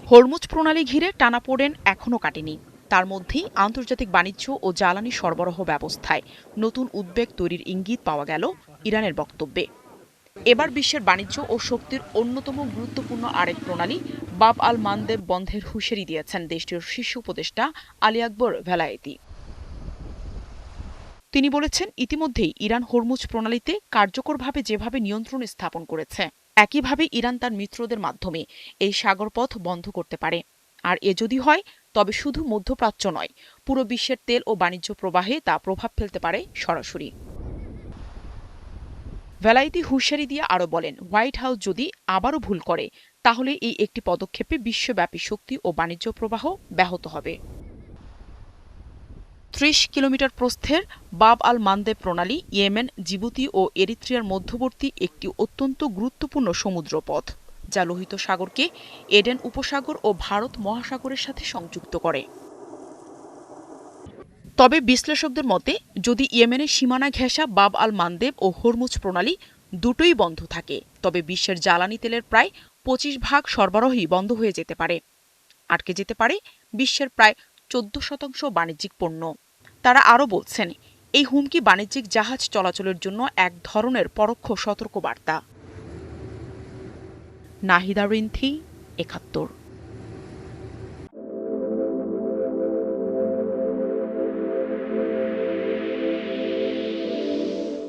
Hormuz প্রণালী ঘিরে টানাপোড়েন এখনও কাটেনি। তার মধ্যেই আন্তর্জাতিক বাণিজ্য ও জ্বালানি সরবরাহ ব্যবস্থায় নতুন উদ্বেগ তৈরির ইঙ্গিত পাওয়া গেল ইরানের বক্তব্যে। এবার বিশ্বের বাণিজ্য ও শক্তির অন্যতম গুরুত্বপূর্ণ আরেক প্রণালী বাব আল মানদেব বন্ধের হুঁশিয়ারি দিয়েছেন দেশটির শীর্ষ উপদেষ্টা আলী আকবর ভেলায়েতি। তিনি বলেছেন, ইতিমধ্যেই ইরান হরমুজ প্রণালীতে কার্যকরভাবে যেভাবে নিয়ন্ত্রণ স্থাপন করেছে, একইভাবে ইরান তার মিত্রদের মাধ্যমে এই সাগরপথ বন্ধ করতে পারে। আর এ যদি হয়, তবে শুধু মধ্যপ্রাচ্য নয়, পুরো বিশ্বের তেল ও বাণিজ্য প্রবাহে তা প্রভাব ফেলতে পারে সরাসরি। ভেলায়েতি হুঁশিয়ারি দিয়ে আরও বলেন, হোয়াইট হাউস যদি আবারও ভুল করে, তাহলে এই একটি পদক্ষেপে বিশ্বব্যাপী শক্তি ও বাণিজ্য প্রবাহ ব্যাহত হবে। ৩০ কিলোমিটার প্রস্থের বাব আল মানদেব প্রণালী ইয়েমেন, জিবুতি ও এরিত্রিয়ার মধ্যবর্তী একটি অত্যন্ত গুরুত্বপূর্ণ সমুদ্রপথ, যা লোহিত সাগরকে এডেন উপসাগর ও ভারত মহাসাগরের সাথে সংযুক্ত করে। তবে বিশ্লেষকদের মতে, যদি ইয়েমেনের সীমানা ঘেঁষা বাব আল মানদেব ও হরমুজ প্রণালী দুটোই বন্ধ থাকে, তবে বিশ্বের জ্বালানি তেলের প্রায় ২৫% সরবরাহই বন্ধ হয়ে যেতে পারে। আটকে যেতে পারে বিশ্বের প্রায় ১৪% বাণিজ্যিক পণ্য। তারা আরও বলছেন, এই হুমকি বাণিজ্যিক জাহাজ চলাচলের জন্য এক ধরনের পরোক্ষ সতর্কবার্তা। নাহিদা রিন্থি, ৭১।